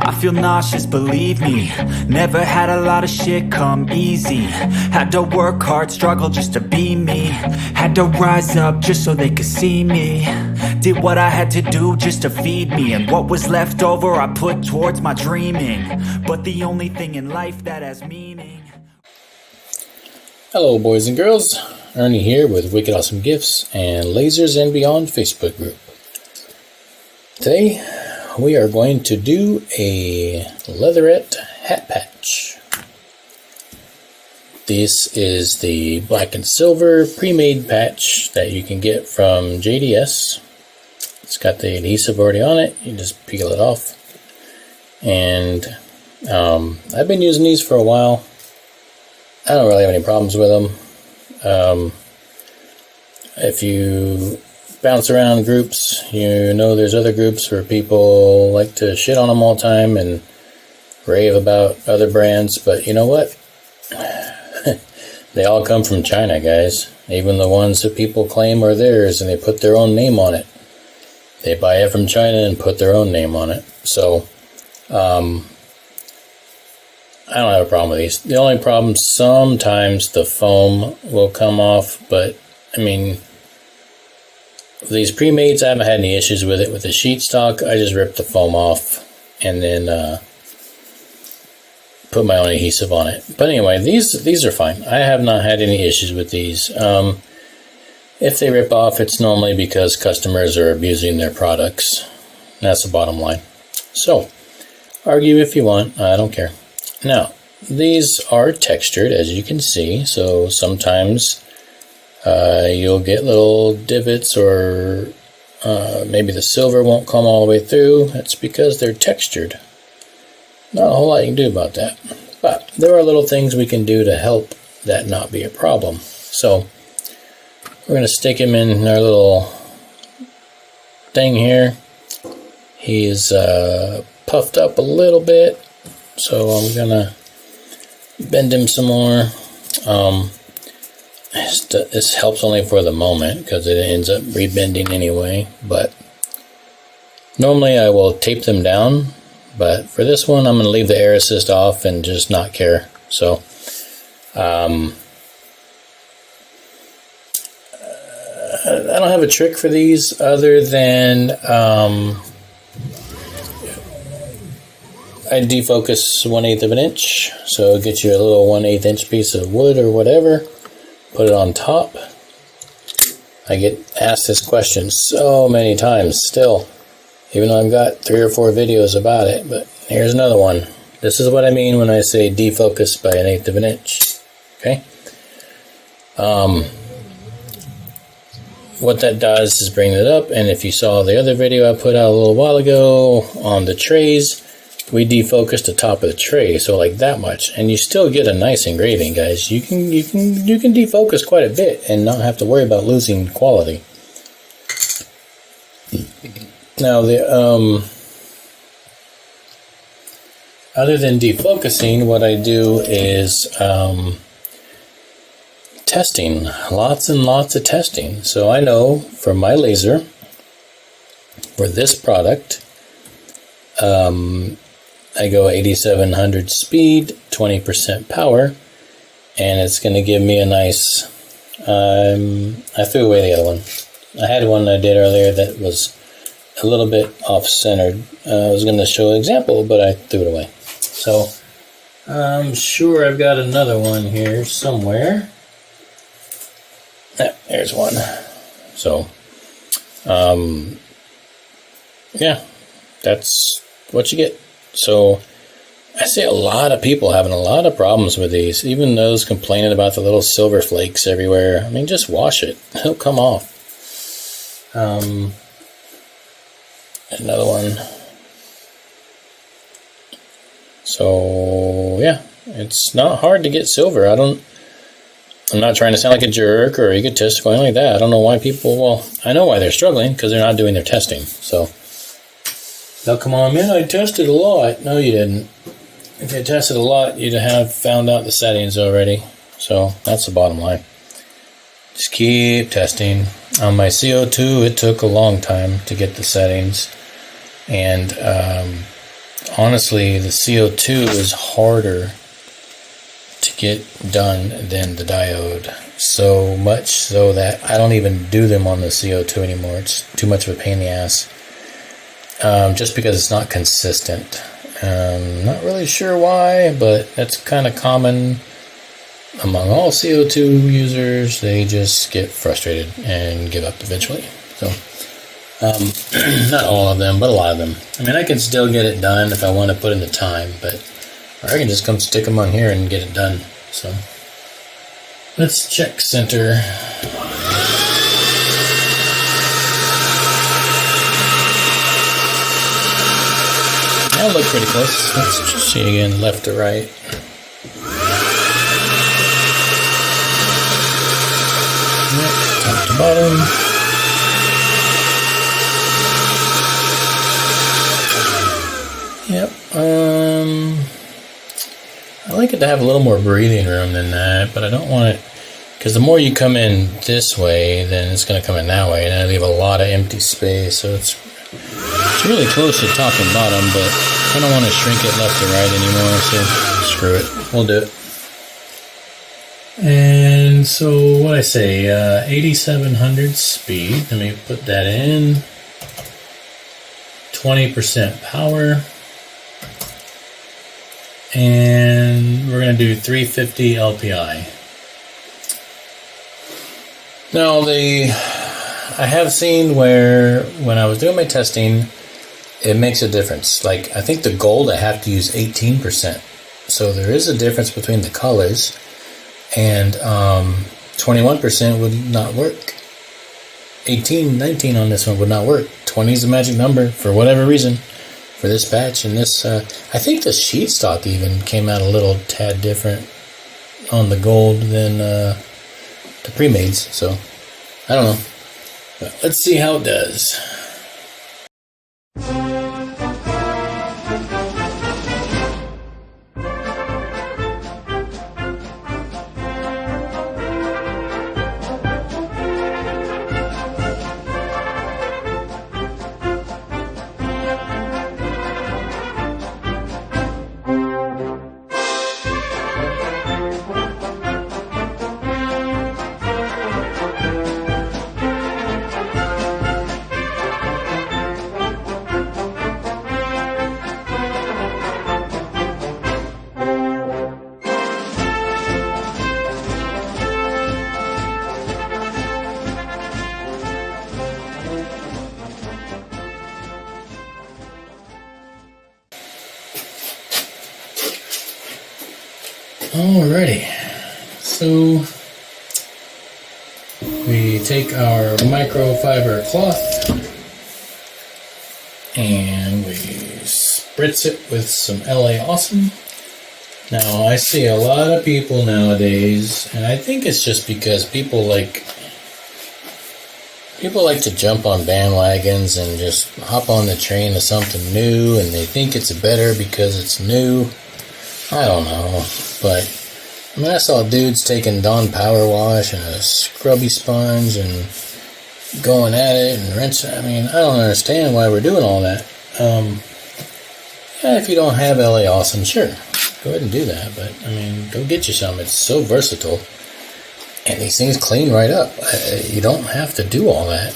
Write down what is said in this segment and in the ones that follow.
I feel nauseous, believe me. Never had a lot of shit come easy. Had to work hard, struggle just to be me. Had to rise up just so they could see me. Did what I had to do just to feed me. And what was left over I put towards my dreaming. But the only thing in life that has meaning. Hello boys and girls, Ernie here with Wicked Awesome Gifts and Lasers and Beyond Facebook group. Today we are going to do a leatherette hat patch. This is the black and silver pre-made patch that you can get from JDS. It's got the adhesive already on it, you just peel it off. And I've been using these for a while. I don't really have any problems with them. If you bounce around groups, you know there's other groups where people like to shit on them all the time and rave about other brands, but you know what? They all come from China, guys. Even the ones that people claim are theirs and they put their own name on it. They buy it from China and put their own name on it. So, I don't have a problem with these. The only problem, sometimes the foam will come off, but I mean, these pre-mades, I haven't had any issues with it. With the sheet stock, I just ripped the foam off and then put my own adhesive on it. But anyway, these are fine. I have not had any issues with these. If they rip off, it's normally because customers are abusing their products. That's the bottom line. So, argue if you want. I don't care. Now, these are textured, as you can see, so sometimes you'll get little divots or maybe the silver won't come all the way through. That's because they're textured. Not a whole lot you can do about that. But there are little things we can do to help that not be a problem. So, we're going to stick him in our little thing here. He's puffed up a little bit. So I'm gonna bend him some more. This helps only for the moment because it ends up rebending anyway. But normally I will tape them down. But for this one, I'm gonna leave the air assist off and just not care. So I don't have a trick for these other than I defocus 1/8 of an inch, so get you a little 1/8 inch piece of wood or whatever, put it on top. I get asked this question so many times still, even though I've got 3 or 4 videos about it, but here's another one. This is what I mean when I say defocus by 1/8 of an inch, okay? What that does is bring it up, and if you saw the other video I put out a little while ago on the trays, we defocused the top of the tray, so like that much, and you still get a nice engraving, guys. You can defocus quite a bit and not have to worry about losing quality. Now the other than defocusing, what I do is testing, lots and lots of testing. So I know for my laser, for this product, I go 8700 speed, 20% power, and it's going to give me a nice, I threw away the other one. I had one I did earlier that was a little bit off-centered. I was going to show an example, but I threw it away. So, I'm sure I've got another one here somewhere. There's one. So, yeah, that's what you get. So I see a lot of people having a lot of problems with these, even those complaining about the little silver flakes everywhere. I mean, just wash it. It'll come off. Another one. So, yeah, it's not hard to get silver. I'm not trying to sound like a jerk or egotist or anything like that. I don't know why people, well, I know why they're struggling, because they're not doing their testing. So they'll come on, man, I tested a lot. No, you didn't. If you tested a lot, you'd have found out the settings already. So that's the bottom line. Just keep testing. On my CO2, it took a long time to get the settings. And honestly, the CO2 is harder to get done than the diode. So much so that I don't even do them on the CO2 anymore. It's too much of a pain in the ass. Just because it's not consistent. Not really sure why, but that's kind of common among all CO2 users. They just get frustrated and give up eventually. So, not all of them, but a lot of them. I mean, I can still get it done if I want to put in the time, but or I can just come stick them on here and get it done. So, let's check center. That'll look pretty close. Let's just see again, left to right. Yep, top to bottom. Yep. I like it to have a little more breathing room than that, but I don't want it, because the more you come in this way, then it's going to come in that way, and I leave a lot of empty space. So it's really close to top and bottom, but I don't want to shrink it left to right anymore, so screw it. We'll do it. And so what I say, 8700 speed. Let me put that in. 20% power. And we're going to do 350 LPI. Now, I have seen where when I was doing my testing, it makes a difference. Like, I think the gold I have to use 18%. So there is a difference between the colors, and 21% would not work. 18, 19 on this one would not work. 20 is the magic number for whatever reason for this batch. And this, I think the sheet stock even came out a little tad different on the gold than the pre-mades. So I don't know. But let's see how it does. Alrighty, so we take our microfiber cloth and we spritz it with some LA Awesome. Now, I see a lot of people nowadays, and I think it's just because people like to jump on bandwagons and just hop on the train to something new, and they think it's better because it's new. I don't know, but I mean, I saw dudes taking Dawn Power Wash and a scrubby sponge and going at it and rinsing. I mean, I don't understand why we're doing all that. Yeah, if you don't have LA Awesome, sure, go ahead and do that. But I mean, go get you some. It's so versatile, and these things clean right up. You don't have to do all that.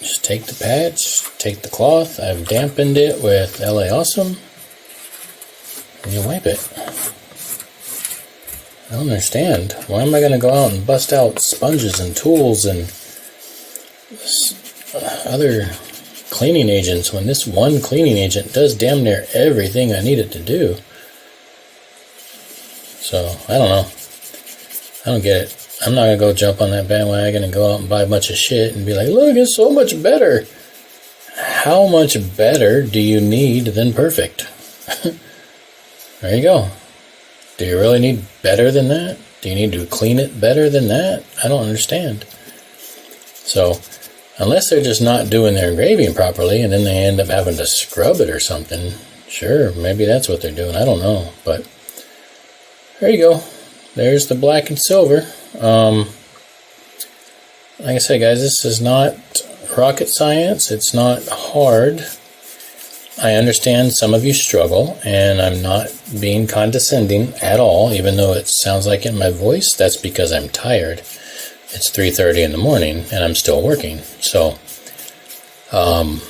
Just take the patch, take the cloth. I've dampened it with LA Awesome, and you wipe it. I don't understand. Why am I going to go out and bust out sponges and tools and other cleaning agents when this one cleaning agent does damn near everything I need it to do? So, I don't know. I don't get it. I'm not going to go jump on that bandwagon and go out and buy a bunch of shit and be like, look, it's so much better. How much better do you need than perfect? There you go. Do you really need better than that? Do you need to clean it better than that? I don't understand. So, unless they're just not doing their engraving properly and then they end up having to scrub it or something, sure, maybe that's what they're doing. I don't know. But there you go. There's the black and silver. Like I said, guys, this is not rocket science. It's not hard. I understand some of you struggle, and I'm not being condescending at all, even though it sounds like it in my voice. That's because I'm tired. It's 3:30 in the morning, and I'm still working. So, I'm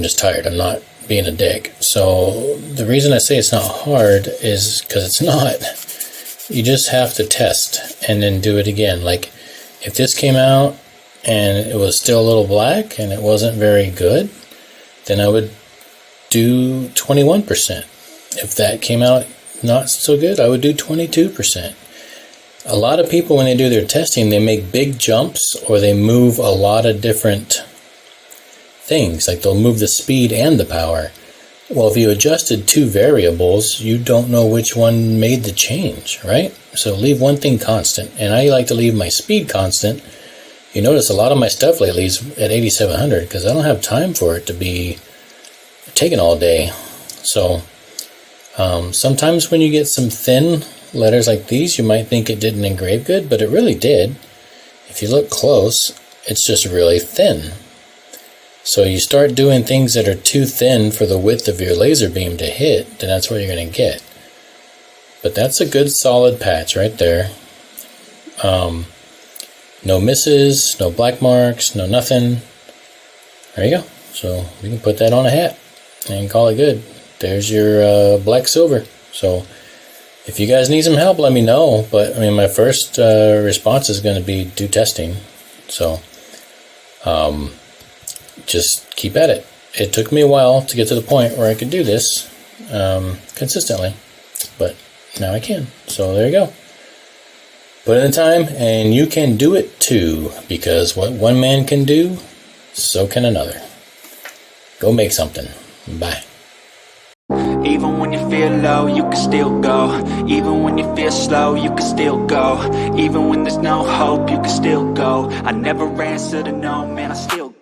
just tired. I'm not being a dick. So, the reason I say it's not hard is because it's not. You just have to test and then do it again. Like, if this came out and it was still a little black and it wasn't very good, then I would do 21%. If that came out not so good, I would do 22%. A lot of people, when they do their testing, they make big jumps, or they move a lot of different things. Like, they'll move the speed and the power. Well, if you adjusted two variables, you don't know which one made the change, right? So leave one thing constant. And I like to leave my speed constant. You notice a lot of my stuff lately is at 8700 because I don't have time for it to be taken all day. So sometimes when you get some thin letters like these, you might think it didn't engrave good, but it really did. If you look close, it's just really thin. So you start doing things that are too thin for the width of your laser beam to hit, then that's what you're going to get. But that's a good solid patch right there. No misses, no black marks, no nothing. There you go. So we can put that on a hat and call it good. There's your black silver. So if you guys need some help, let me know. But I mean, my first response is going to be do testing. So just keep at it. It took me a while to get to the point where I could do this consistently, but now I can. So there you go. Put in the time, and you can do it too, because what one man can do, so can another. Go make something. Bye. Even when you feel low, you can still go. Even when you feel slow, you can still go. Even when there's no hope, you can still go. I never answer to no, man, I still go.